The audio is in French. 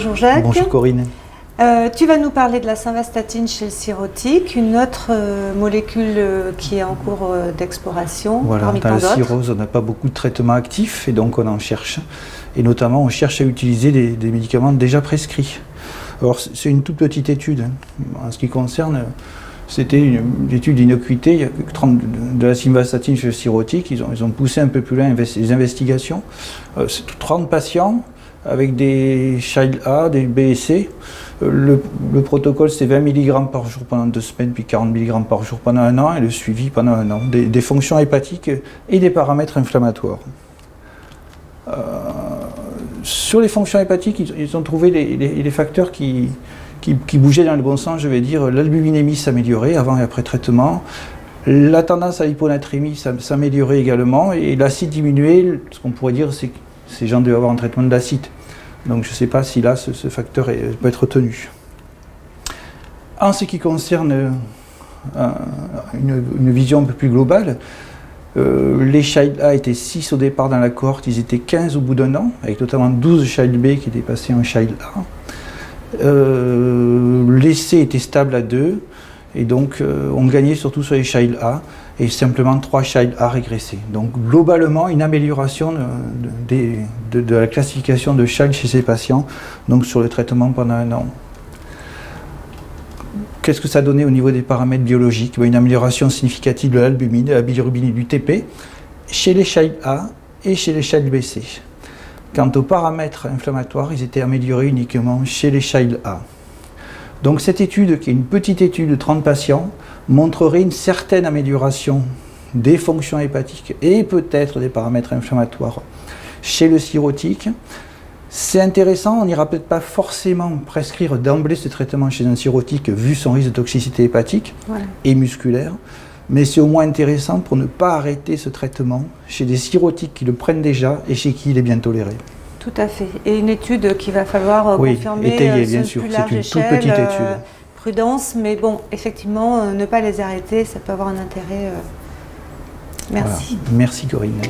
Bonjour Jacques. Bonjour Corinne. Tu vas nous parler de la simvastatine chez le cirrhotique, une autre molécule qui est en cours d'exploration. Voilà, dans la cirrhose, on n'a pas beaucoup de traitements actifs et donc on en cherche. Et notamment, on cherche à utiliser des médicaments déjà prescrits. Alors, c'est une toute petite étude. En ce qui concerne, c'était une étude d'innocuité. Il y a de la simvastatine chez le cirrhotique. Ils ont poussé un peu plus loin les investigations. C'est 30 patients avec des Child A, des B et C. Le protocole, c'est 20 mg par jour pendant 2 semaines, puis 40 mg par jour pendant 1 an, et le suivi pendant 1 an. Des fonctions hépatiques et des paramètres inflammatoires. Sur les fonctions hépatiques, ils ont trouvé les facteurs qui bougeaient dans le bon sens, je vais dire. L'albuminémie s'améliorait avant et après traitement. La tendance à l'hyponatrémie s'améliorait également, et l'acide diminuait. Ce qu'on pourrait dire, c'est que ces gens devaient avoir un traitement de l'acide. Donc je ne sais pas si là, ce facteur peut être retenu. En ce qui concerne une vision un peu plus globale, les Child A étaient 6 au départ dans la cohorte, ils étaient 15 au bout d'1 an, avec notamment 12 Child B qui étaient passés en Child A. Les C étaient stables à 2, et donc on gagnait surtout sur les Child A, et simplement 3 Child A régressés. Donc globalement, une amélioration de la classification de Child chez ces patients, donc sur le traitement pendant 1 an. Qu'est-ce que ça donnait au niveau des paramètres biologiques? Une amélioration significative de l'albumine, de la bilirubine et du TP chez les Child A et chez les Child BC. Quant aux paramètres inflammatoires, ils étaient améliorés uniquement chez les Child A. Donc cette étude, qui est une petite étude de 30 patients, montrerait une certaine amélioration des fonctions hépatiques et peut-être des paramètres inflammatoires chez le cirrhotique. C'est intéressant, on n'ira peut-être pas forcément prescrire d'emblée ce traitement chez un cirrhotique vu son risque de toxicité hépatique et musculaire, mais c'est au moins intéressant pour ne pas arrêter ce traitement chez des cirrhotiques qui le prennent déjà et chez qui il est bien toléré. Tout à fait. Et une étude qu'il va falloir confirmer étayer, bien sûr. C'est une toute petite étude. Prudence, mais bon, effectivement, ne pas les arrêter, ça peut avoir un intérêt. Merci. Voilà. Merci Corinne.